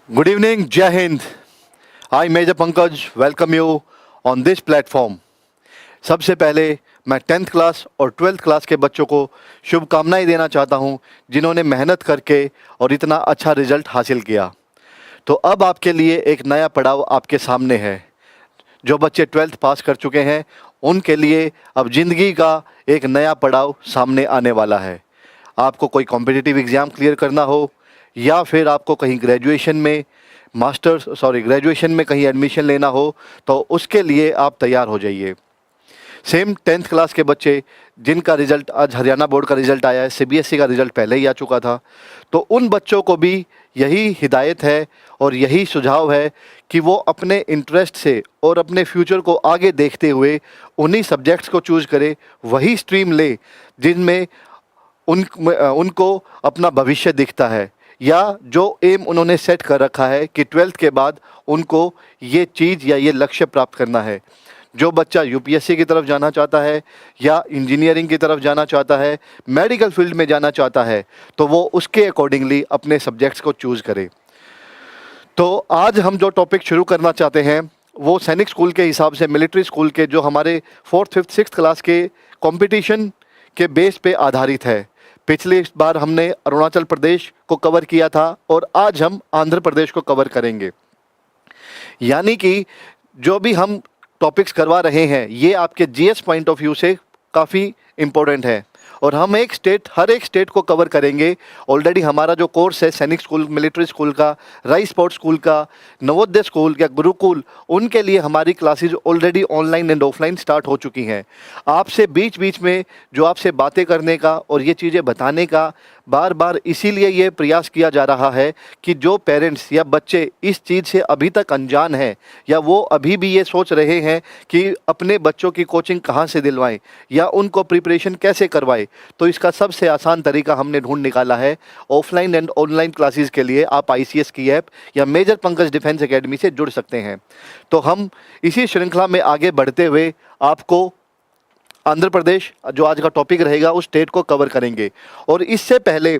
Good evening, Jai Hind. I, Major Pankaj, welcome you on this platform. सबसे पहले मैं 10th class और 12th class के बच्चों को शुभकामनाएं देना चाहता हूं, जिन्होंने मेहनत करके और इतना अच्छा रिजल्ट हासिल किया। तो अब आपके लिए एक नया पड़ाव आपके सामने है। जो बच्चे 12th पास कर चुके हैं, उनके लिए अब ज़िंदगी का एक नया पड़ाव सामने आने वाला है। आपको कोई कॉम्पिटिटिव एग्ज़ाम क्लियर करना हो, या फिर आपको कहीं ग्रेजुएशन में कहीं एडमिशन लेना हो, तो उसके लिए आप तैयार हो जाइए। सेम 10th क्लास के बच्चे जिनका रिज़ल्ट आज हरियाणा बोर्ड का रिज़ल्ट आया है, सीबीएसई का रिज़ल्ट पहले ही आ चुका था, तो उन बच्चों को भी यही हिदायत है और यही सुझाव है कि वो अपने इंटरेस्ट से और अपने फ्यूचर को आगे देखते हुए उन्हीं सब्जेक्ट्स को चूज़ करें, वही स्ट्रीम ले जिनमें उनको अपना भविष्य दिखता है, या जो एम उन्होंने सेट कर रखा है कि 12th के बाद उनको ये चीज़ या ये लक्ष्य प्राप्त करना है। जो बच्चा यूपीएससी की तरफ जाना चाहता है, या इंजीनियरिंग की तरफ जाना चाहता है, मेडिकल फील्ड में जाना चाहता है, तो वो उसके अकॉर्डिंगली अपने सब्जेक्ट्स को चूज़ करे। तो आज हम जो टॉपिक शुरू करना चाहते हैं वो सैनिक स्कूल के हिसाब से मिलिट्री स्कूल के जो हमारे 4th, 5th, 6th क्लास के कंपटीशन के बेस पे आधारित है। पिछली बार हमने अरुणाचल प्रदेश को कवर किया था और आज हम आंध्र प्रदेश को कवर करेंगे। यानी कि जो भी हम टॉपिक्स करवा रहे हैं ये आपके जीएस पॉइंट ऑफ व्यू से काफ़ी इम्पोर्टेंट है, और हम हर एक स्टेट को कवर करेंगे। ऑलरेडी हमारा जो कोर्स है सैनिक स्कूल, मिलिट्री स्कूल का, राइस स्पोर्ट्स स्कूल का, नवोदय स्कूल या गुरुकुल, उनके लिए हमारी classes already online and offline start हो चुकी हैं। आपसे बीच बीच में जो आपसे बातें करने का और ये चीज़ें बताने का बार बार इसीलिए ये प्रयास किया जा रहा है कि जो पेरेंट्स या बच्चे इस चीज़ से अभी तक अनजान हैं, या वो अभी भी ये सोच रहे हैं कि अपने बच्चों की कोचिंग कहाँ से दिलवाएं या उनको प्रिपरेशन कैसे करवाएं, तो इसका सबसे आसान तरीका हमने ढूंढ निकाला है। ऑफलाइन एंड ऑनलाइन क्लासेस के लिए आप आईसीएस की ऐप या मेजर पंकज डिफेंस एकेडमी से जुड़ सकते हैं। तो हम इसी श्रृंखला में आगे बढ़ते हुए आपको आंध्र प्रदेश, जो आज का टॉपिक रहेगा, उस स्टेट को कवर करेंगे। और इससे पहले,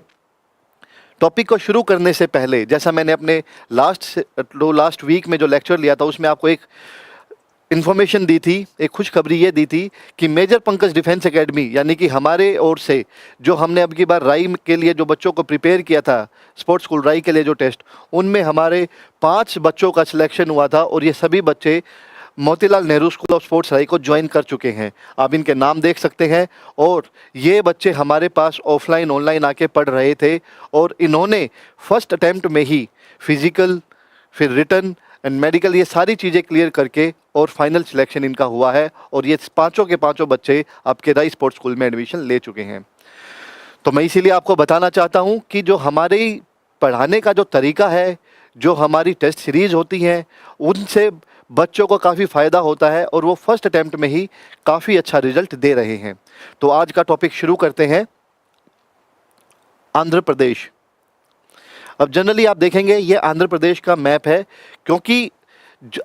टॉपिक को शुरू करने से पहले, जैसा मैंने अपने लास्ट वीक में जो लेक्चर लिया था उसमें आपको एक इन्फॉर्मेशन दी थी, एक खुशखबरी ये दी थी कि मेजर पंकज डिफेंस एकेडमी, यानी कि हमारे ओर से जो हमने अब की बार राई के लिए जो बच्चों को प्रिपेयर किया था, स्पोर्ट्स स्कूल राई के लिए जो टेस्ट, उनमें हमारे 5 बच्चों का सिलेक्शन हुआ था, और ये सभी बच्चे Motilal Nehru school of sports राई को ज्वाइन कर चुके हैं। आप इनके नाम देख सकते हैं। और ये बच्चे हमारे पास ऑफलाइन ऑनलाइन आके पढ़ रहे थे, और इन्होंने फर्स्ट अटैम्प्ट में ही फिजिकल, फिर रिटन एंड मेडिकल, ये सारी चीज़ें क्लियर करके और फाइनल सिलेक्शन इनका हुआ है, और ये पाँचों के पाँचों बच्चे आपके राई स्पोर्ट्स स्कूल में एडमिशन ले चुके हैं। तो मैं इसीलिए आपको बताना चाहता हूँ कि जो हमारे पढ़ाने का जो तरीका है, जो हमारी टेस्ट सीरीज़ होती हैं, उनसे बच्चों को काफ़ी फ़ायदा होता है, और वो फर्स्ट अटैम्प्ट में ही काफ़ी अच्छा रिजल्ट दे रहे हैं। तो आज का टॉपिक शुरू करते हैं, आंध्र प्रदेश। अब जनरली आप देखेंगे ये आंध्र प्रदेश का मैप है, क्योंकि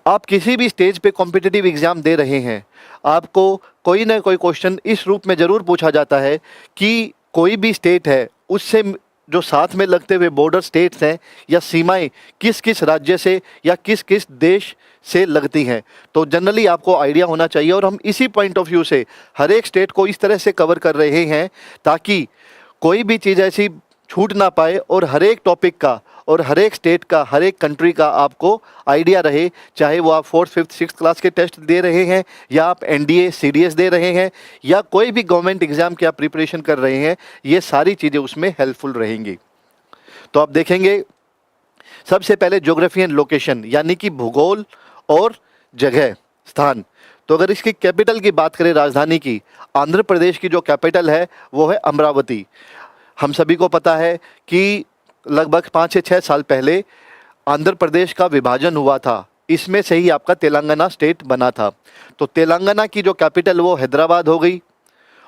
आप किसी भी स्टेज पे कॉम्पिटिटिव एग्ज़ाम दे रहे हैं, आपको कोई ना कोई क्वेश्चन इस रूप में ज़रूर पूछा जाता है कि कोई भी स्टेट है, उससे जो साथ में लगते हुए बॉर्डर स्टेट्स हैं या सीमाएं किस किस राज्य से या किस किस देश से लगती हैं। तो जनरली आपको आइडिया होना चाहिए, और हम इसी पॉइंट ऑफ व्यू से हर एक स्टेट को इस तरह से कवर कर रहे हैं ताकि कोई भी चीज़ ऐसी छूट ना पाए, और हर एक टॉपिक का और हर एक स्टेट का, हर एक कंट्री का आपको आइडिया रहे। चाहे वो आप 4th, 5th, 6th क्लास के टेस्ट दे रहे हैं, या आप एनडीए, सीडीएस दे रहे हैं, या कोई भी गवर्नमेंट एग्ज़ाम की आप प्रिपरेशन कर रहे हैं, ये सारी चीज़ें उसमें हेल्पफुल रहेंगी। तो आप देखेंगे सबसे पहले ज्योग्राफी एंड लोकेशन, यानी कि भूगोल और जगह, स्थान। तो अगर इसकी कैपिटल की बात करें, राजधानी की, आंध्र प्रदेश की जो कैपिटल है वो है अमरावती। हम सभी को पता है कि लगभग 5 से 6 साल पहले आंध्र प्रदेश का विभाजन हुआ था, इसमें से ही आपका तेलंगाना स्टेट बना था। तो तेलंगाना की जो कैपिटल वो हैदराबाद हो गई,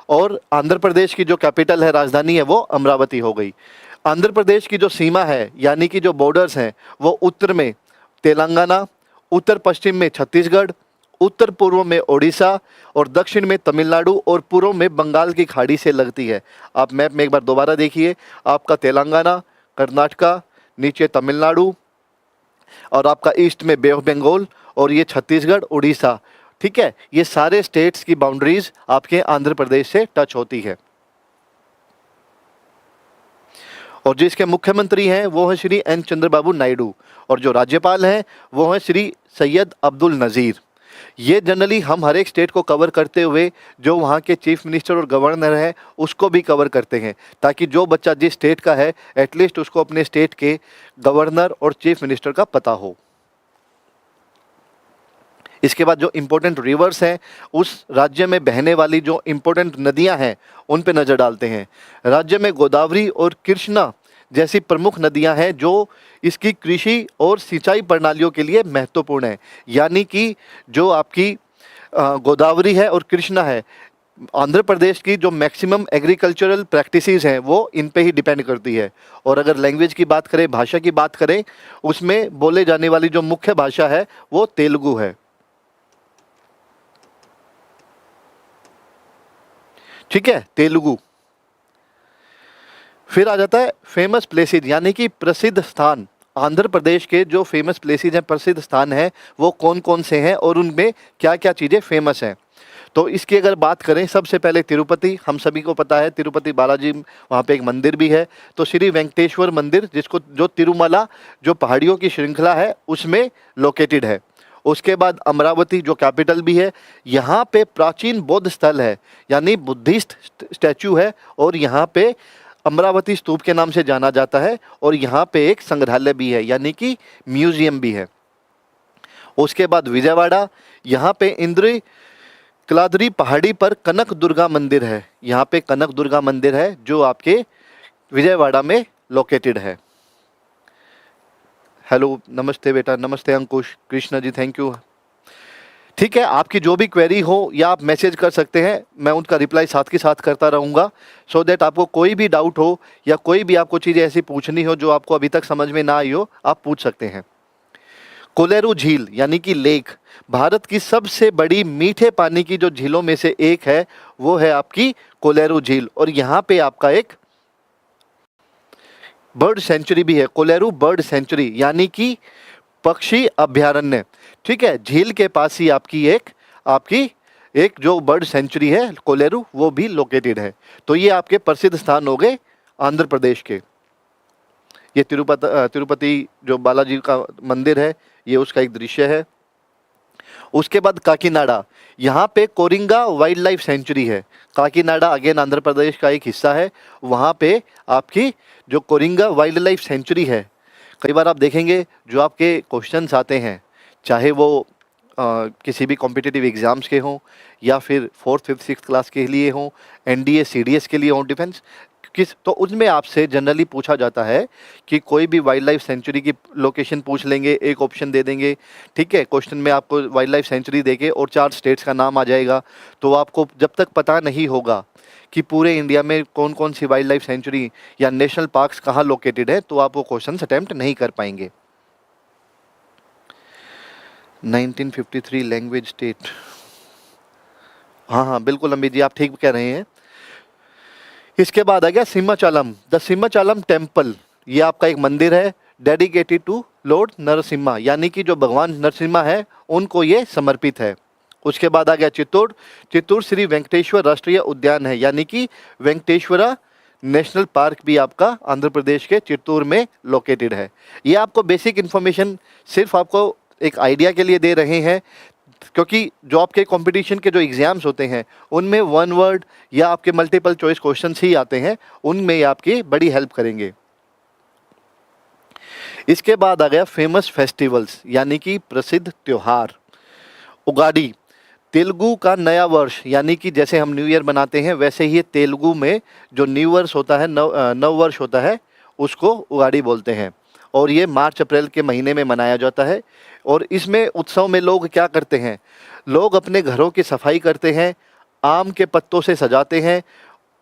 और आंध्र प्रदेश की जो कैपिटल है, राजधानी है, वो अमरावती हो गई। आंध्र प्रदेश की जो सीमा है, यानी कि जो बॉर्डर्स हैं, वो उत्तर में तेलंगाना, उत्तर पश्चिम में छत्तीसगढ़, उत्तर पूर्व में ओडिशा, और दक्षिण में तमिलनाडु, और पूर्व में बंगाल की खाड़ी से लगती है। आप मैप में एक बार दोबारा देखिए, आपका तेलंगाना, कर्नाटका, नीचे तमिलनाडु, और आपका ईस्ट में बे ऑफ बंगाल, और ये छत्तीसगढ़, उड़ीसा, ठीक है, ये सारे स्टेट्स की बाउंड्रीज आपके आंध्र प्रदेश से टच होती है। और जिसके मुख्यमंत्री हैं वो है श्री एन चंद्रबाबू नायडू, और जो राज्यपाल हैं वो है श्री सैयद अब्दुल नज़ीर। ये जनरली हम हर एक स्टेट को कवर करते हुए जो वहाँ के चीफ मिनिस्टर और गवर्नर हैं उसको भी कवर करते हैं, ताकि जो बच्चा जिस स्टेट का है एटलीस्ट उसको अपने स्टेट के गवर्नर और चीफ मिनिस्टर का पता हो। इसके बाद जो इम्पोर्टेंट रिवर्स हैं, उस राज्य में बहने वाली जो इम्पोर्टेंट नदियां हैं उन पे नज़र डालते हैं। राज्य में गोदावरी और कृष्णा जैसी प्रमुख नदियां हैं जो इसकी कृषि और सिंचाई प्रणालियों के लिए महत्वपूर्ण है। यानी कि जो आपकी गोदावरी है और कृष्णा है, आंध्र प्रदेश की जो मैक्सिमम एग्रीकल्चरल प्रैक्टिसेस हैं वो इन पे ही डिपेंड करती है। और अगर लैंग्वेज की बात करें, भाषा की बात करें, उसमें बोले जाने वाली जो मुख्य भाषा है वो तेलुगु है। ठीक है, तेलुगु। फिर आ जाता है फेमस प्लेसेस, यानी कि प्रसिद्ध स्थान। आंध्र प्रदेश के जो फेमस प्लेसेस हैं, प्रसिद्ध स्थान हैं, वो कौन कौन से हैं और उनमें क्या क्या चीज़ें फेमस हैं। तो इसकी अगर बात करें, सबसे पहले तिरुपति, हम सभी को पता है तिरुपति बालाजी, वहाँ पे एक मंदिर भी है, तो श्री वेंकटेश्वर मंदिर, जिसको जो तिरुमला जो पहाड़ियों की श्रृंखला है उसमें लोकेटेड है। उसके बाद अमरावती जो कैपिटल भी है, यहाँ पे प्राचीन बौद्ध स्थल है, यानी बुद्धिस्ट स्टैचू है, और यहाँ पे अमरावती स्तूप के नाम से जाना जाता है, और यहाँ पे एक संग्रहालय भी है, यानी कि म्यूजियम भी है। उसके बाद विजयवाड़ा, यहाँ पे इंद्र कलाद्री पहाड़ी पर कनक दुर्गा मंदिर है, यहाँ पे कनक दुर्गा मंदिर है जो आपके विजयवाड़ा में लोकेटेड है। हेलो, नमस्ते बेटा, नमस्ते अंकुश, कृष्णा जी, थैंक यू। ठीक है, आपकी जो भी क्वेरी हो या आप मैसेज कर सकते हैं, मैं उनका रिप्लाई साथ के साथ करता रहूँगा, सो दैट आपको कोई भी डाउट हो या कोई भी आपको चीज़ ऐसी पूछनी हो जो आपको अभी तक समझ में ना आई हो, आप पूछ सकते हैं। कोलेरू झील यानी कि लेक, भारत की सबसे बड़ी मीठे पानी की जो झीलों में से एक है वो है आपकी कोलेरू झील, और यहाँ पे आपका एक बर्ड सेंचुरी भी है, कोलेरू बर्ड सेंचुरी, यानी कि पक्षी अभ्यारण्य। ठीक है, झील के पास ही आपकी एक जो बर्ड सेंचुरी है कोलेरू, वो भी लोकेटेड है। तो ये आपके प्रसिद्ध स्थान हो गए आंध्र प्रदेश के। ये तिरुपति जो बालाजी का मंदिर है, ये उसका एक दृश्य है। उसके बाद काकीनाडा, यहाँ पे कोरिंगा वाइल्ड लाइफ सेंचुरी है। काकीनाडा अगेन आंध्र प्रदेश का एक हिस्सा है। वहाँ पे आपकी जो कोरिंगा वाइल्ड लाइफ सेंचुरी है, कई बार आप देखेंगे जो आपके क्वेश्चंस आते हैं, चाहे वो किसी भी कॉम्पिटिटिव एग्ज़ाम्स के हों या फिर 4th 5th 6th क्लास के लिए हों, एनडीए सीडीएस के लिए हों, डिफेंस तो उसमें आपसे जनरली पूछा जाता है कि कोई भी वाइल्ड लाइफ सेंचुरी की लोकेशन पूछ लेंगे, एक ऑप्शन दे देंगे। ठीक है, क्वेश्चन में आपको वाइल्ड लाइफ सेंचुरी देके और 4 स्टेट्स का नाम आ जाएगा। तो आपको जब तक पता नहीं होगा कि पूरे इंडिया में कौन कौन सी वाइल्ड लाइफ सेंचुरी या नेशनल पार्क्स कहाँ लोकेटेड है, तो आप वो क्वेश्चन अटैम्प्ट नहीं कर पाएंगे। 1953 लैंग्वेज स्टेट, हाँ बिल्कुल अमित जी, आप ठीक कह रहे हैं। इसके बाद आ गया सिम्हाचालम, द सिम्हाचालम टेम्पल। ये आपका एक मंदिर है डेडिकेटेड टू लॉर्ड नरसिम्हा, यानी कि जो भगवान नरसिम्हा है उनको ये समर्पित है। उसके बाद आ गया चित्तूर श्री वेंकटेश्वर राष्ट्रीय उद्यान है, यानी कि वेंकटेश्वरा नेशनल पार्क भी आपका आंध्र प्रदेश के चित्तूर में लोकेटेड है। ये आपको बेसिक इन्फॉर्मेशन सिर्फ आपको एक आइडिया के लिए दे रहे हैं, क्योंकि जो आपके कंपटीशन के जो एग्ज़ाम्स होते हैं उनमें 1 वर्ड या आपके मल्टीपल चॉइस क्वेश्चंस ही आते हैं, उनमें आपकी बड़ी हेल्प करेंगे। इसके बाद आ गया फेमस फेस्टिवल्स, यानी कि प्रसिद्ध त्योहार। उगाड़ी, तेलुगु का नया वर्ष, यानी कि जैसे हम न्यू ईयर मनाते हैं वैसे ही तेलुगु में जो न्यू वर्ष होता है, नव वर्ष होता है, उसको उगाड़ी बोलते हैं। और ये मार्च अप्रैल के महीने में मनाया जाता है। और इसमें उत्सव में लोग क्या करते हैं, लोग अपने घरों की सफाई करते हैं, आम के पत्तों से सजाते हैं,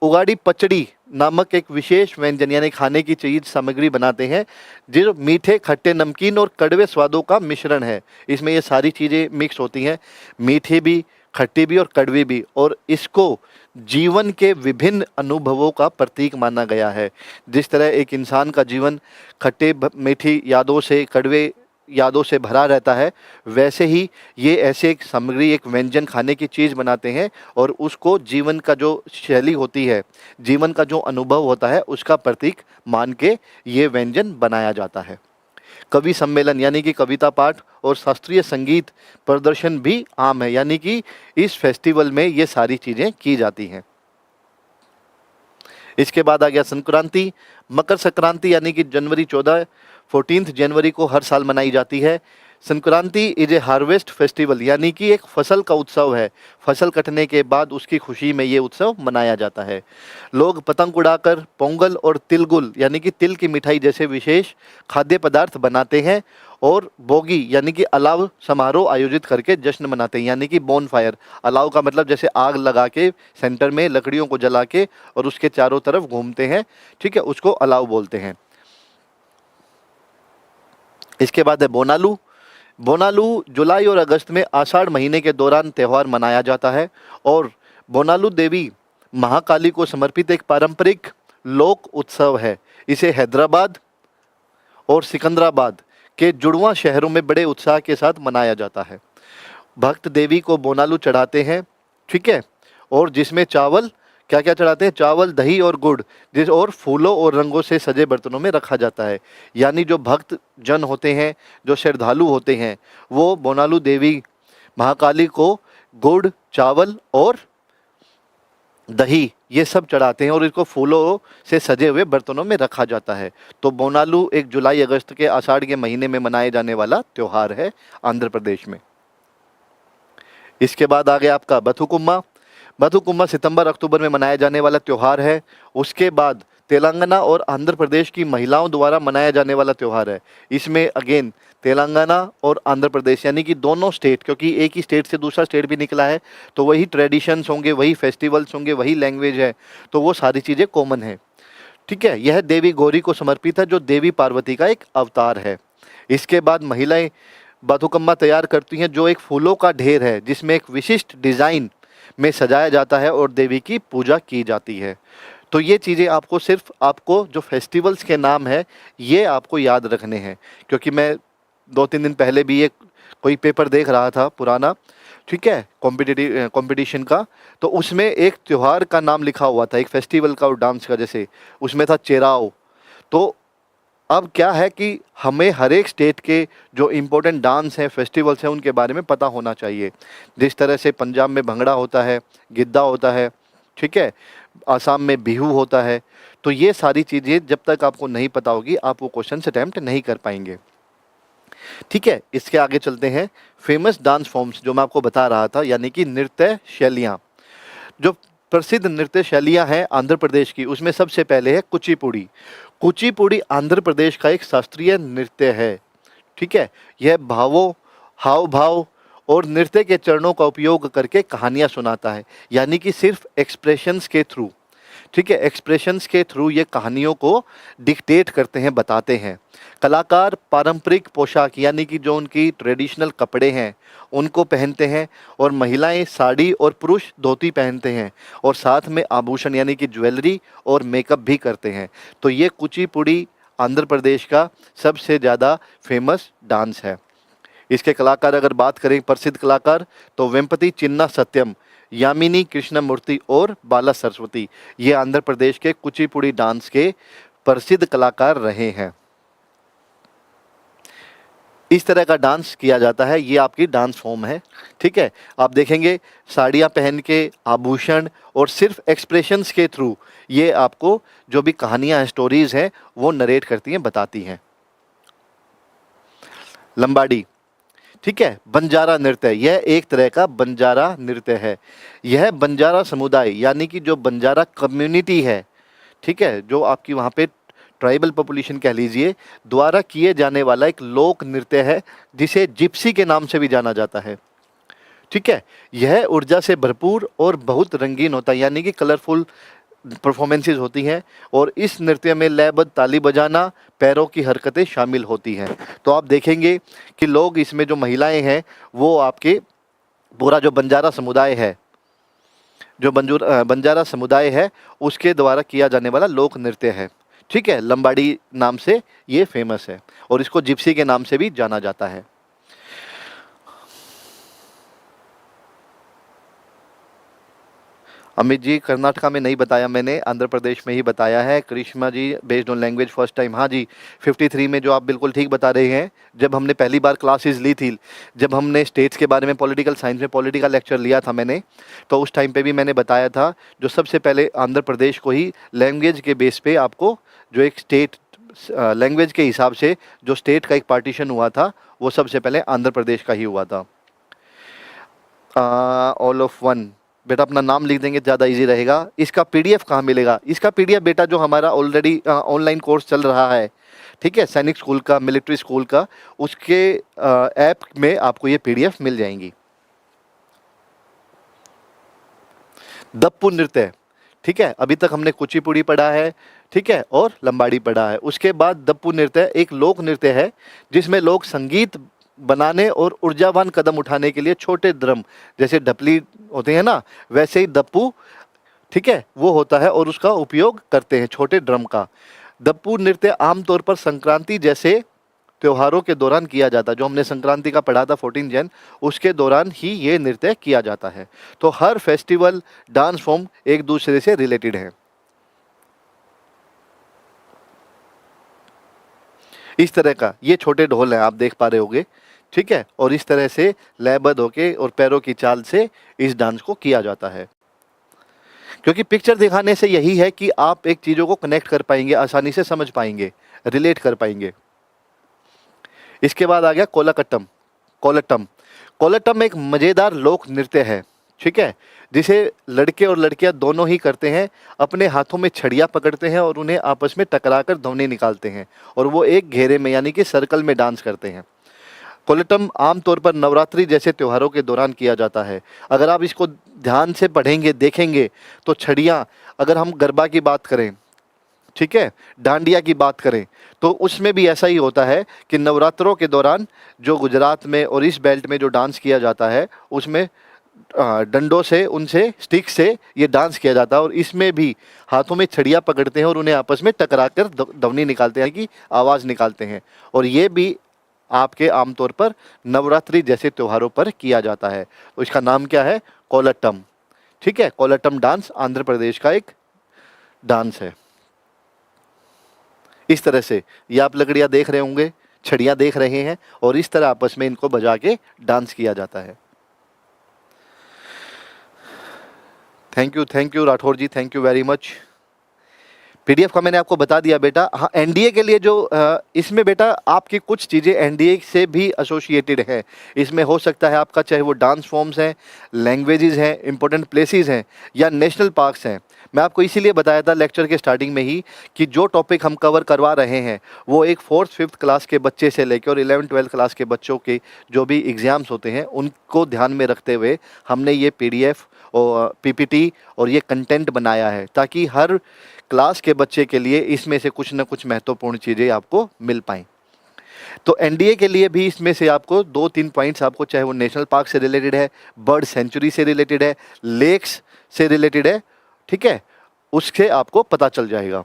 उगाड़ी पचड़ी नामक एक विशेष व्यंजन यानी खाने की चीज़ सामग्री बनाते हैं, जो मीठे, खट्टे, नमकीन और कड़वे स्वादों का मिश्रण है। इसमें ये सारी चीज़ें मिक्स होती हैं, मीठी भी, खट्टी भी और कड़वी भी, और इसको जीवन के विभिन्न अनुभवों का प्रतीक माना गया है। जिस तरह एक इंसान का जीवन खट्टे मीठी यादों से, कड़वे यादों से भरा रहता है, वैसे ही ये ऐसे एक सामग्री, एक व्यंजन, खाने की चीज़ बनाते हैं और उसको जीवन का जो शैली होती है, जीवन का जो अनुभव होता है, उसका प्रतीक मान के ये व्यंजन बनाया जाता है। कवि सम्मेलन यानी कि कविता पाठ और शास्त्रीय संगीत प्रदर्शन भी आम है, यानी कि इस फेस्टिवल में ये सारी चीज़ें की जाती हैं। इसके बाद आ गया संक्रांति। मकर संक्रांति यानी कि जनवरी 14 जनवरी को हर साल मनाई जाती है। Sankranti is a harvest festival, यानी कि एक फसल का उत्सव है। फसल कटने के बाद उसकी खुशी में ये उत्सव मनाया जाता है। लोग पतंग उड़ाकर पोंगल और तिलगुल यानी कि तिल की मिठाई जैसे विशेष खाद्य पदार्थ बनाते हैं और बोगी यानी कि अलाव समारोह आयोजित करके जश्न मनाते हैं, यानी कि बोन फायर। अलाव का मतलब जैसे आग लगा के सेंटर में लकड़ियों को जला के और उसके चारों तरफ घूमते हैं, ठीक है, उसको अलाव बोलते हैं। इसके बाद है बोनालू। बोनालू जुलाई और अगस्त में आषाढ़ महीने के दौरान त्यौहार मनाया जाता है और बोनालू देवी महाकाली को समर्पित एक पारंपरिक लोक उत्सव है। इसे हैदराबाद और सिकंदराबाद के जुड़वां शहरों में बड़े उत्साह के साथ मनाया जाता है। भक्त देवी को बोनालू चढ़ाते हैं, ठीक है, और जिसमें चावल, क्या क्या चढ़ाते हैं, चावल, दही और गुड़, जिस और फूलों और रंगों से सजे बर्तनों में रखा जाता है। यानी जो भक्त जन होते हैं, जो श्रद्धालु होते हैं, वो बोनालू देवी महाकाली को गुड़, चावल और दही ये सब चढ़ाते हैं और इसको फूलों से सजे हुए बर्तनों में रखा जाता है। तो बोनालू एक जुलाई अगस्त के आषाढ़ के महीने में मनाए जाने वाला त्यौहार है आंध्र प्रदेश में। इसके बाद आ गया आपका बथुकुम्मा। बथुकुम्मा सितंबर अक्टूबर में मनाया जाने वाला त्यौहार है। उसके बाद तेलंगाना और आंध्र प्रदेश की महिलाओं द्वारा मनाया जाने वाला त्यौहार है। इसमें अगेन तेलंगाना और आंध्र प्रदेश यानी कि दोनों स्टेट, क्योंकि एक ही स्टेट से दूसरा स्टेट भी निकला है, तो वही ट्रेडिशंस होंगे, वही फेस्टिवल्स होंगे, वही लैंग्वेज है, तो वो सारी चीज़ें कॉमन है, ठीक है। यह देवी गौरी को समर्पित है, जो देवी पार्वती का एक अवतार है। इसके बाद महिलाएं बथुकम्मा तैयार करती हैं, जो एक फूलों का ढेर है जिसमें एक विशिष्ट डिज़ाइन में सजाया जाता है और देवी की पूजा की जाती है। तो ये चीज़ें आपको सिर्फ, आपको जो फेस्टिवल्स के नाम है ये आपको याद रखने हैं, क्योंकि मैं 2-3 दिन पहले भी एक कोई पेपर देख रहा था पुराना, ठीक है, कंपटीशन का, तो उसमें एक त्यौहार का नाम लिखा हुआ था, एक फेस्टिवल का और डांस का, जैसे उसमें था चेराओ। तो अब क्या है कि हमें हर एक स्टेट के जो इम्पोर्टेंट डांस हैं, फेस्टिवल्स हैं, उनके बारे में पता होना चाहिए। जिस तरह से पंजाब में भंगड़ा होता है, गिद्दा होता है, ठीक है, आसाम में बिहू होता है। तो ये सारी चीज़ें जब तक आपको नहीं पता होगी, आप वो क्वेश्चन अटैम्प्ट नहीं कर पाएंगे, ठीक है। इसके आगे चलते हैं। फेमस डांस फॉर्म्स जो मैं आपको बता रहा था, यानी कि नृत्य शैलियाँ। जो प्रसिद्ध नृत्य शैलियाँ हैं आंध्र प्रदेश की, उसमें सबसे पहले है कुचिपुड़ी। कुचिपुड़ी आंध्र प्रदेश का एक शास्त्रीय नृत्य है, ठीक है। यह भावों, हाव भाव और नृत्य के चरणों का उपयोग करके कहानियाँ सुनाता है, यानी कि सिर्फ एक्सप्रेशंस के थ्रू, ठीक है, एक्सप्रेशंस के थ्रू ये कहानियों को डिक्टेट करते हैं, बताते हैं। कलाकार पारंपरिक पोशाक यानी कि जो उनकी ट्रेडिशनल कपड़े हैं उनको पहनते हैं और महिलाएं साड़ी और पुरुष धोती पहनते हैं और साथ में आभूषण यानी कि ज्वेलरी और मेकअप भी करते हैं। तो ये कुचिपुड़ी आंध्र प्रदेश का सबसे ज़्यादा फेमस डांस है। इसके कलाकार अगर बात करें, प्रसिद्ध कलाकार, तो वेम्पति चिन्ना सत्यम, यामिनी कृष्णमूर्ति और बाला सरस्वती, ये आंध्र प्रदेश के कुचिपुड़ी डांस के प्रसिद्ध कलाकार रहे हैं। इस तरह का डांस किया जाता है, ये आपकी डांस फॉर्म है, ठीक है। आप देखेंगे साड़ियाँ पहन के, आभूषण और सिर्फ एक्सप्रेशंस के थ्रू ये आपको जो भी कहानियाँ हैं, स्टोरीज़ हैं, वो नरेट करती हैं, बताती हैं। लंबाड़ी, ठीक है, बंजारा नृत्य, यह एक तरह का बंजारा नृत्य है। यह बंजारा समुदाय यानी कि जो बंजारा कम्युनिटी है, ठीक है, जो आपकी वहाँ पे ट्राइबल पॉपुलेशन कह लीजिए, द्वारा किए जाने वाला एक लोक नृत्य है जिसे जिप्सी के नाम से भी जाना जाता है, ठीक है। यह ऊर्जा से भरपूर और बहुत रंगीन होता है, यानी कि कलरफुल परफॉर्मेंसेस होती हैं और इस नृत्य में लयबद्ध ताली बजाना, पैरों की हरकतें शामिल होती हैं। तो आप देखेंगे कि लोग इसमें, जो महिलाएं हैं, वो आपके पूरा जो बंजारा समुदाय है, जो बंजारा समुदाय है, उसके द्वारा किया जाने वाला लोक नृत्य है, ठीक है, लंबाड़ी नाम से ये फेमस है और इसको जिप्सी के नाम से भी जाना जाता है। अमित जी, कर्नाटका में नहीं बताया मैंने, आंध्र प्रदेश में ही बताया है। Karishma ji, based on language first time, हाँ जी 53 में, जो आप बिल्कुल ठीक बता रहे हैं। जब हमने पहली बार क्लासेस ली थी, जब हमने स्टेट्स के बारे में पॉलिटिकल साइंस में पॉलिटिकल लेक्चर लिया था मैंने, तो उस टाइम पे भी मैंने बताया था, जो सबसे पहले आंध्र प्रदेश को ही लैंग्वेज के बेस पे आपको जो एक स्टेट लैंग्वेज के हिसाब से जो स्टेट का एक पार्टीशन हुआ था, वो सबसे पहले आंध्र प्रदेश का ही हुआ था। ऑल ऑफ वन, बेटा अपना नाम लिख देंगे ज़्यादा इजी रहेगा। इसका पीडीएफ कहाँ मिलेगा? इसका पीडीएफ बेटा जो हमारा ऑलरेडी ऑनलाइन कोर्स चल रहा है, ठीक है, सैनिक स्कूल का, मिलिट्री स्कूल का, उसके ऐप में आपको ये पीडीएफ मिल जाएंगी। दप्पू नृत्य, ठीक है, अभी तक हमने कुचिपुड़ी पढ़ा है, ठीक है, और लंबाड़ी पढ़ा है। उसके बाद दप्पू नृत्य एक लोक नृत्य है जिसमें लोग संगीत बनाने और ऊर्जावान कदम उठाने के लिए छोटे ड्रम, जैसे ढपली होते हैं ना, वैसे ही दप्पू, ठीक है, वो होता है और उसका उपयोग करते हैं छोटे ड्रम का। दप्पू नृत्य आमतौर पर संक्रांति जैसे त्योहारों के दौरान किया जाता है। जो हमने संक्रांति का पढ़ा था 14 जैन, उसके दौरान ही ये नृत्य किया जाता है। तो हर फेस्टिवल डांस फॉर्म एक दूसरे से रिलेटेड है। इस तरह का ये छोटे ढोल हैं, आप देख पा रहे होंगे, ठीक है, और इस तरह से लयबद्ध होके और पैरों की चाल से इस डांस को किया जाता है। क्योंकि पिक्चर दिखाने से यही है कि आप एक चीज़ों को कनेक्ट कर पाएंगे, आसानी से समझ पाएंगे, रिलेट कर पाएंगे। इसके बाद आ गया कोलाकट्टम। कोलट्टम, कोलट्टम एक मज़ेदार लोक नृत्य है, ठीक है, जिसे लड़के और लड़कियां दोनों ही करते हैं। अपने हाथों में छड़ियाँ पकड़ते हैं और उन्हें आपस में टकराकर ध्वनि निकालते हैं और वो एक घेरे में यानी कि सर्कल में डांस करते हैं। कोलट्टम आमतौर पर नवरात्रि जैसे त्योहारों के दौरान किया जाता है। अगर आप इसको ध्यान से पढ़ेंगे, देखेंगे, तो छड़ियाँ, अगर हम गरबा की बात करें, ठीक है, डांडिया की बात करें, तो उसमें भी ऐसा ही होता है कि नवरात्रों के दौरान जो गुजरात में और इस बेल्ट में जो डांस किया जाता है, उसमें डंडों से, उनसे स्टिक से ये डांस किया जाता है और इसमें भी हाथों में छड़ियाँ पकड़ते हैं और उन्हें आपस में टकराकर ध्वनि निकालते हैं, कि आवाज़ निकालते हैं। और ये भी आपके आमतौर पर नवरात्रि जैसे त्योहारों पर किया जाता है। तो इसका नाम क्या है? कोलट्टम, ठीक है। कोलट्टम डांस आंध्र प्रदेश का एक डांस है। इस तरह से ये आप लकड़ियाँ देख रहे होंगे, छड़ियाँ देख रहे हैं, और इस तरह आपस में इनको बजा के डांस किया जाता है। Thank you Rathore ji, thank you very much. PDF का मैंने आपको बता दिया बेटा। हाँ, एनडीए के लिए जो इसमें बेटा आपकी कुछ चीज़ें एनडीए से भी एसोसिएटेड है। इसमें हो सकता है आपका, चाहे वो डांस फॉर्म्स हैं, लैंग्वेजेस हैं, इंपॉर्टेंट प्लेसेस हैं, या नेशनल पार्क्स हैं। मैं आपको इसीलिए बताया था लेक्चर के स्टार्टिंग में ही कि जो टॉपिक हम कवर करवा रहे हैं वो एक 4th 5th क्लास के बच्चे से लेकर और 11th 12th क्लास के बच्चों के जो भी एग्ज़ाम्स होते हैं उनको ध्यान में रखते हुए हमने ये पीडीएफ और पीपीटी और ये कंटेंट बनाया है, ताकि हर क्लास के बच्चे के लिए इसमें से कुछ ना कुछ महत्वपूर्ण चीज़ें आपको मिल पाएँ। तो एनडीए के लिए भी इसमें से आपको 2-3 पॉइंट्स, आपको चाहे वो नेशनल पार्क से रिलेटेड है, बर्ड सेंचुरी से रिलेटेड है, लेक्स से रिलेटेड है, ठीक है, उससे आपको पता चल जाएगा।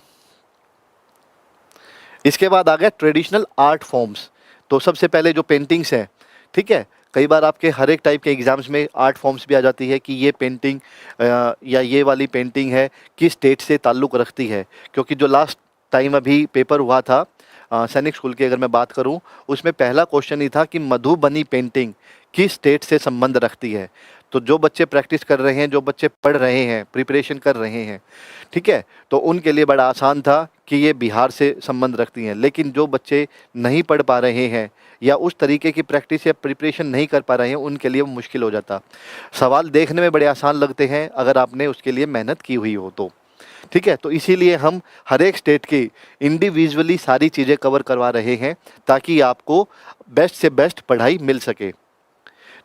इसके बाद आ गया ट्रेडिशनल आर्ट फॉर्म्स। तो सबसे पहले जो पेंटिंग्स हैं, ठीक है, कई बार आपके हर एक टाइप के एग्जाम्स में आर्ट फॉर्म्स भी आ जाती है कि ये पेंटिंग या ये वाली पेंटिंग है किस स्टेट से ताल्लुक़ रखती है। क्योंकि जो लास्ट टाइम अभी पेपर हुआ था सैनिक स्कूल की अगर मैं बात करूं, उसमें पहला क्वेश्चन ही था कि मधुबनी पेंटिंग किस स्टेट से संबंध रखती है। तो जो बच्चे प्रैक्टिस कर रहे हैं, जो बच्चे पढ़ रहे हैं, प्रिपरेशन कर रहे हैं, ठीक है, तो उनके लिए बड़ा आसान था कि ये बिहार से संबंध रखती हैं। लेकिन जो बच्चे नहीं पढ़ पा रहे हैं या उस तरीके की प्रैक्टिस या प्रिपरेशन नहीं कर पा रहे हैं, उनके लिए मुश्किल हो जाता। सवाल देखने में बड़े आसान लगते हैं अगर आपने उसके लिए मेहनत की हुई हो तो, ठीक है। तो इसीलिए हम हर एक स्टेट की इंडिविजुअली सारी चीज़ें कवर करवा रहे हैं ताकि आपको बेस्ट से बेस्ट पढ़ाई मिल सके।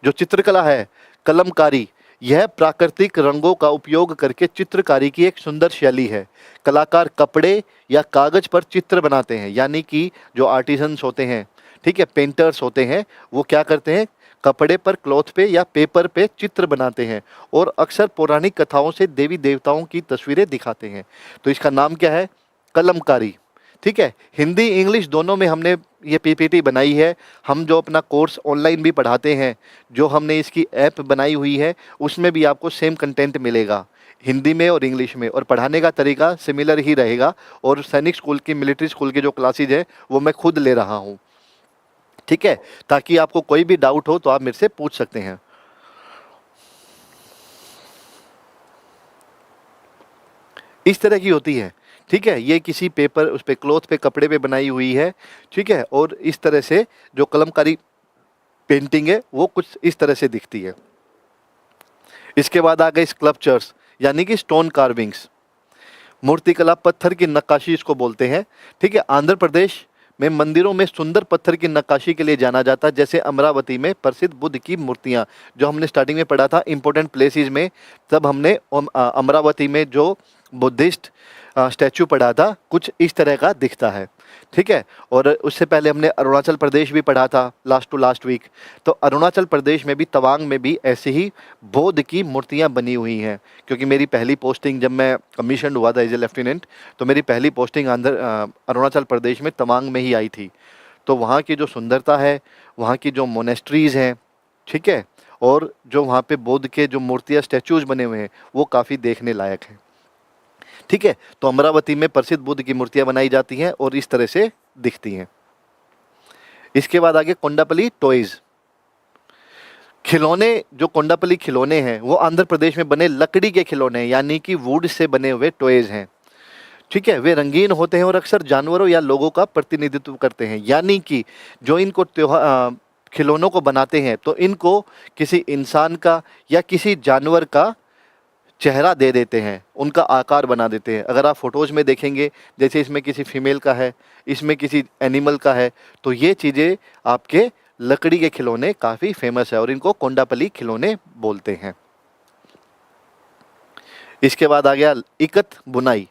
जो चित्रकला है, कलमकारी, यह प्राकृतिक रंगों का उपयोग करके चित्रकारी की एक सुंदर शैली है। कलाकार कपड़े या कागज़ पर चित्र बनाते हैं, यानी कि जो आर्टिजन्स होते हैं, ठीक है, पेंटर्स होते हैं, वो क्या करते हैं, कपड़े पर, क्लॉथ पे या पेपर पे चित्र बनाते हैं और अक्सर पौराणिक कथाओं से देवी देवताओं की तस्वीरें दिखाते हैं। तो इसका नाम क्या है? कलमकारी। ठीक है। हिंदी इंग्लिश दोनों में हमने ये पीपीटी बनाई है। हम जो अपना कोर्स ऑनलाइन भी पढ़ाते हैं, जो हमने इसकी ऐप बनाई हुई है, उसमें भी आपको सेम कंटेंट मिलेगा, हिंदी में और इंग्लिश में, और पढ़ाने का तरीका सिमिलर ही रहेगा। और सैनिक स्कूल की, मिलिट्री स्कूल की जो क्लासेज है वो मैं खुद ले रहा हूँ, ठीक है, ताकि आपको कोई भी डाउट हो तो आप मेरे से पूछ सकते हैं। इस तरह की होती है, ठीक है। ये किसी पेपर, उस पे क्लॉथ पे, कपड़े पे बनाई हुई है, ठीक है। और इस तरह से जो कलमकारी पेंटिंग है वो कुछ इस तरह से दिखती है। इसके बाद आ गए स्कल्पचर्स, यानी कि स्टोन कार्विंग्स, मूर्तिकला, पत्थर की नक्काशी इसको बोलते हैं, ठीक है। आंध्र प्रदेश में मंदिरों में सुंदर पत्थर की नक्काशी के लिए जाना जाता है, जैसे अमरावती में प्रसिद्ध बुद्ध की मूर्तियां, जो हमने स्टार्टिंग में पढ़ा था इंपॉर्टेंट प्लेसेस में, तब हमने अमरावती में जो बुद्धिस्ट स्टैचू पढ़ा था, कुछ इस तरह का दिखता है, ठीक है। और उससे पहले हमने अरुणाचल प्रदेश भी पढ़ा था लास्ट टू लास्ट वीक। तो अरुणाचल प्रदेश में भी, तवांग में भी ऐसे ही बौद्ध की मूर्तियां बनी हुई हैं, क्योंकि मेरी पहली पोस्टिंग, जब मैं कमीशन हुआ था एज ए लेफ्टिनेंट, तो मेरी पहली पोस्टिंग अरुणाचल प्रदेश में तवांग में ही आई थी। तो वहाँ की जो सुंदरता है, वहाँ की जो मोनेस्ट्रीज़ हैं, ठीक है, और जो वहाँ पे बुद्ध के जो मूर्तियाँ, स्टैचूज़ बने हुए हैं, वो काफ़ी देखने लायक हैं, ठीक है। तो अमरावती में प्रसिद्ध बुद्ध की मूर्तियां बनाई जाती हैं और इस तरह से दिखती हैं। इसके बाद आगे कोंडापल्ली टॉयज, खिलौने। जो कोंडापल्ली खिलौने हैं वो आंध्र प्रदेश में बने लकड़ी के खिलौने हैं, यानी कि वुड से बने हुए टॉयज हैं, ठीक है। वे रंगीन होते हैं और अक्सर जानवरों या लोगों का प्रतिनिधित्व करते हैं, यानी कि जो इनको त्योहार खिलौनों को बनाते हैं, तो इनको किसी इंसान का या किसी जानवर का चेहरा दे देते हैं, उनका आकार बना देते हैं। अगर आप फोटोज़ में देखेंगे, जैसे इसमें किसी फीमेल का है, इसमें किसी एनिमल का है, तो ये चीज़ें आपके लकड़ी के खिलौने काफ़ी फेमस है और इनको कोंडापल्ली खिलौने बोलते हैं। इसके बाद आ गया इकत बुनाई।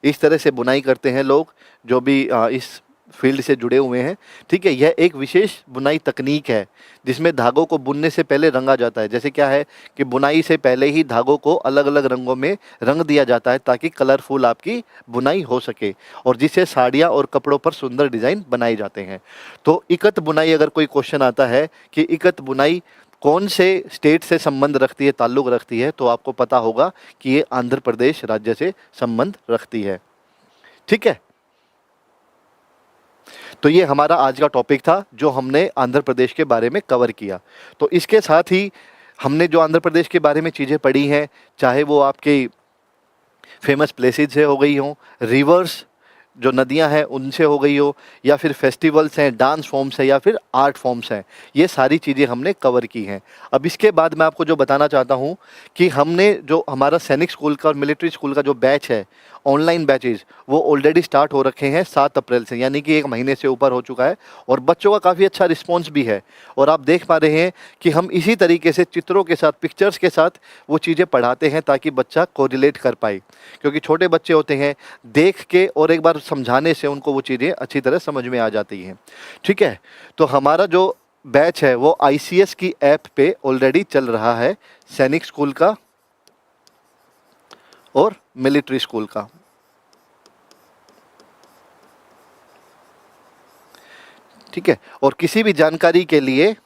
इस तरह से बुनाई करते हैं लोग जो भी इस फील्ड से जुड़े हुए हैं, ठीक है। यह एक विशेष बुनाई तकनीक है जिसमें धागों को बुनने से पहले रंगा जाता है। जैसे क्या है कि बुनाई से पहले ही धागों को अलग अलग रंगों में रंग दिया जाता है, ताकि कलरफुल आपकी बुनाई हो सके, और जिससे साड़ियाँ और कपड़ों पर सुंदर डिज़ाइन बनाए जाते हैं। तो इकत बुनाई, अगर कोई क्वेश्चन आता है कि इकत बुनाई कौन से स्टेट से संबंध रखती है, ताल्लुक़ रखती है, तो आपको पता होगा कि ये आंध्र प्रदेश राज्य से संबंध रखती है, ठीक है। तो ये हमारा आज का टॉपिक था जो हमने आंध्र प्रदेश के बारे में कवर किया। तो इसके साथ ही हमने जो आंध्र प्रदेश के बारे में चीज़ें पढ़ी हैं, चाहे वो आपके फेमस प्लेसेस से हो गई हों, रिवर्स जो नदियां हैं उनसे हो गई हो, या फिर फेस्टिवल्स हैं, डांस फॉर्म्स हैं, या फिर आर्ट फॉर्म्स हैं, ये सारी चीज़ें हमने कवर की हैं। अब इसके बाद मैं आपको जो बताना चाहता हूँ कि हमने जो हमारा सैनिक स्कूल का और मिलिट्री स्कूल का जो बैच है, ऑनलाइन बैचेज, वो ऑलरेडी स्टार्ट हो रखे हैं 7 अप्रैल से, यानी कि 1 महीने से ऊपर हो चुका है, और बच्चों का काफ़ी अच्छा रिस्पॉन्स भी है। और आप देख पा रहे हैं कि हम इसी तरीके से चित्रों के साथ, पिक्चर्स के साथ वो चीज़ें पढ़ाते हैं, ताकि बच्चा कोरिलेट कर पाए, क्योंकि छोटे बच्चे होते हैं, देख के और एक बार समझाने से उनको वो चीज़ें अच्छी तरह समझ में आ जाती हैं, ठीक है। तो हमारा जो बैच है वो ICS की ऐप पे ऑलरेडी चल रहा है, सैनिक स्कूल का और मिलिट्री स्कूल का, ठीक है। और किसी भी जानकारी के लिए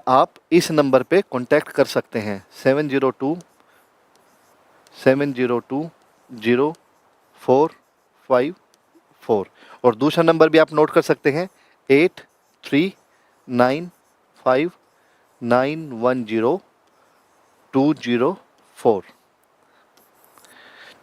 आप इस नंबर पे कांटेक्ट कर सकते हैं, 702-702-0454। और दूसरा नंबर भी आप नोट कर सकते हैं, 8395910204,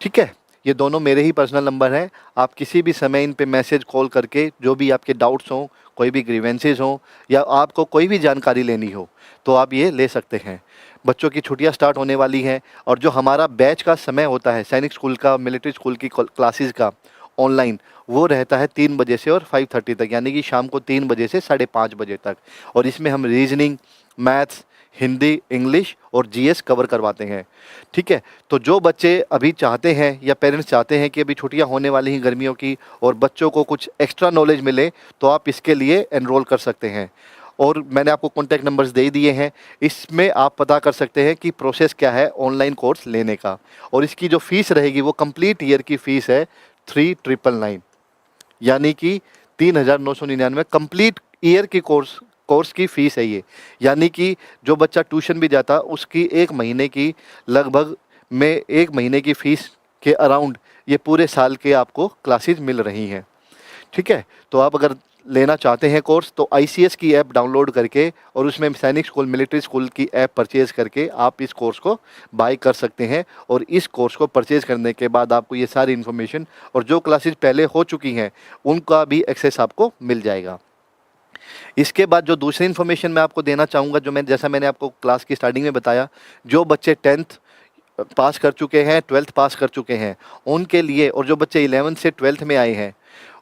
ठीक है। ये दोनों मेरे ही पर्सनल नंबर हैं। आप किसी भी समय इन पे मैसेज, कॉल करके जो भी आपके डाउट्स हों, कोई भी ग्रीवेंसेस हों, या आपको कोई भी जानकारी लेनी हो, तो आप ये ले सकते हैं। बच्चों की छुट्टियां स्टार्ट होने वाली हैं, और जो हमारा बैच का समय होता है सैनिक स्कूल का, मिलिट्री स्कूल की क्लासेस का ऑनलाइन, वो रहता है 3 बजे से और 5:30 तक, यानी कि शाम को 3 बजे से 5:30 बजे तक। और इसमें हम रीजनिंग, मैथ्स, हिंदी, इंग्लिश और GS कवर करवाते हैं, ठीक है। तो जो बच्चे अभी चाहते हैं, या पेरेंट्स चाहते हैं कि अभी छुट्टियां होने वाली हैं गर्मियों की, और बच्चों को कुछ एक्स्ट्रा नॉलेज मिले, तो आप इसके लिए एनरोल कर सकते हैं। और मैंने आपको कॉन्टैक्ट नंबर्स दे दिए हैं। इसमें आप पता कर सकते हैं कि प्रोसेस क्या है ऑनलाइन कोर्स लेने का। और इसकी जो फ़ीस रहेगी वो कंप्लीट ईयर की फ़ीस है 3999, यानी कि 3999 कंप्लीट ईयर की कोर्स की फ़ीस है ये। यानी कि जो बच्चा ट्यूशन भी जाता उसकी 1 महीने की लगभग में 1 महीने की फ़ीस के अराउंड ये पूरे साल के आपको क्लासेस मिल रही हैं। ठीक है, तो आप अगर लेना चाहते हैं कोर्स तो आईसीएस की ऐप डाउनलोड करके और उसमें सैनिक स्कूल, मिलिट्री स्कूल की ऐप परचेज़ करके आप इस कोर्स को बाय कर सकते हैं। और इस कोर्स को परचेज़ करने के बाद आपको ये सारी इन्फॉर्मेशन और जो क्लासेस पहले हो चुकी हैं उनका भी एक्सेस आपको मिल जाएगा। इसके बाद जो दूसरी इन्फॉर्मेशन मैं आपको देना चाहूँगा, जैसा मैंने आपको क्लास की स्टार्टिंग में बताया, जो बच्चे 10th पास कर चुके हैं, 12th पास कर चुके हैं, उनके लिए, और जो बच्चे 11th से 12th में आए हैं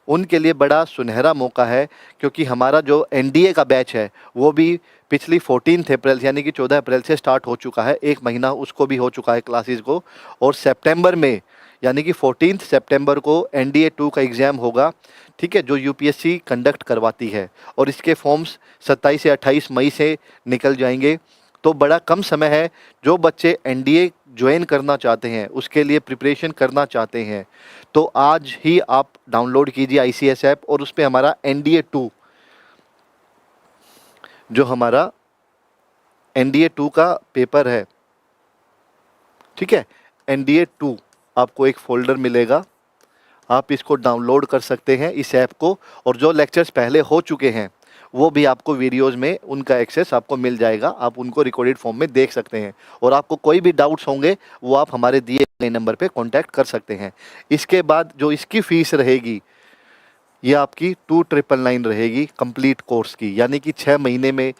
उनके लिए बड़ा सुनहरा मौका है, क्योंकि हमारा जो एनडीए का बैच है वो भी पिछली 14 अप्रैल यानी कि 14 अप्रैल से स्टार्ट हो चुका है। 1 महीना उसको भी हो चुका है क्लासेस को। और सितंबर में यानी कि 14 सितंबर को एनडीए 2 का एग्ज़ाम होगा। ठीक है, जो यूपीएससी कंडक्ट करवाती है, और इसके फॉर्म्स 27 से 28 मई से निकल जाएंगे। तो बड़ा कम समय है। जो बच्चे एनडीए ज्वाइन करना चाहते हैं, उसके लिए प्रिपरेशन करना चाहते हैं, तो आज ही आप डाउनलोड कीजिए आईसीएस ऐप, और उस पे हमारा एनडीए 2, जो हमारा एनडीए 2 का पेपर है, ठीक है, एनडीए 2 आपको एक फ़ोल्डर मिलेगा, आप इसको डाउनलोड कर सकते हैं इस ऐप को। और जो लेक्चर्स पहले हो चुके हैं वो भी आपको वीडियोज़ में उनका एक्सेस आपको मिल जाएगा, आप उनको रिकॉर्डेड फॉर्म में देख सकते हैं। और आपको कोई भी डाउट्स होंगे वो आप हमारे दिए गए नंबर पे कांटेक्ट कर सकते हैं। इसके बाद जो इसकी फ़ीस रहेगी ये आपकी 2999 रहेगी कंप्लीट कोर्स की, यानी कि 6 महीने में,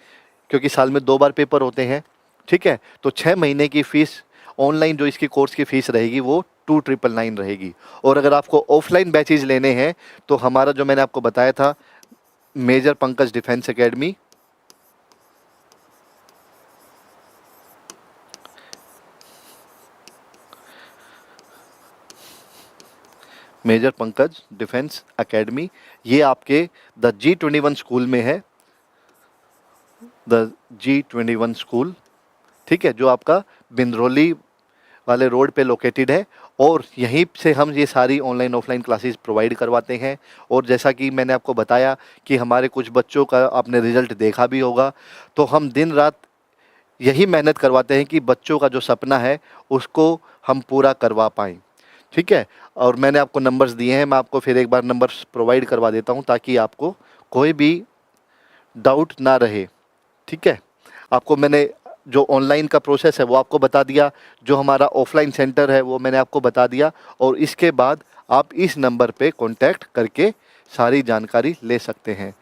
क्योंकि साल में 2 बार पेपर होते हैं। ठीक है, तो 6 महीने की फ़ीस ऑनलाइन जो इसकी कोर्स की फ़ीस रहेगी वो 2999 रहेगी। और अगर आपको ऑफलाइन बैचेज लेने हैं तो हमारा जो मैंने आपको बताया था major Pankaj defence academy, major Pankaj defence academy, ये आपके द G21 स्कूल में है, द G21 स्कूल। ठीक है, जो आपका बिंद्रोली वाले रोड पे लोकेटेड है। और यहीं से हम ये सारी ऑनलाइन ऑफलाइन क्लासेस प्रोवाइड करवाते हैं। और जैसा कि मैंने आपको बताया कि हमारे कुछ बच्चों का आपने रिज़ल्ट देखा भी होगा, तो हम दिन रात यही मेहनत करवाते हैं कि बच्चों का जो सपना है उसको हम पूरा करवा पाएँ। ठीक है, और मैंने आपको नंबर्स दिए हैं, मैं आपको फिर एक बार नंबर्स प्रोवाइड करवा देता हूँ ताकि आपको कोई भी डाउट ना रहे। ठीक है, आपको मैंने जो ऑनलाइन का प्रोसेस है वो आपको बता दिया, जो हमारा ऑफलाइन सेंटर है वो मैंने आपको बता दिया। और इसके बाद आप इस नंबर पे कांटेक्ट करके सारी जानकारी ले सकते हैं।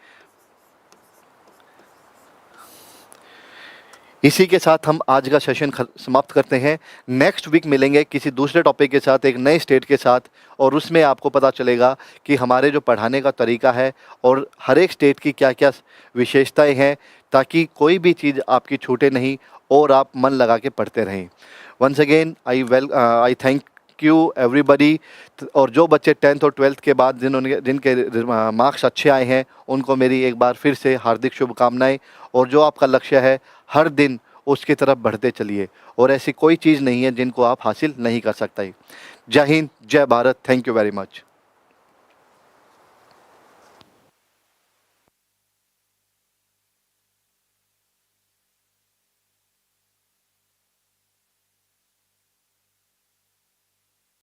इसी के साथ हम आज का सेशन समाप्त करते हैं। नेक्स्ट वीक मिलेंगे किसी दूसरे टॉपिक के साथ, एक नए स्टेट के साथ, और उसमें आपको पता चलेगा कि हमारे जो पढ़ाने का तरीका है और हर एक स्टेट की क्या क्या विशेषताएं हैं, ताकि कोई भी चीज़ आपकी छूटे नहीं और आप मन लगा के पढ़ते रहें। Once again I thank you everybody. और जो बच्चे 10th और 12th के बाद जिनके मार्क्स अच्छे आए हैं उनको मेरी एक बार फिर से हार्दिक शुभकामनाएं। और जो आपका लक्ष्य है हर दिन उसकी तरफ बढ़ते चलिए, और ऐसी कोई चीज़ नहीं है जिनको आप हासिल नहीं कर सकते। जय हिंद, जय Bharat, thank you very much.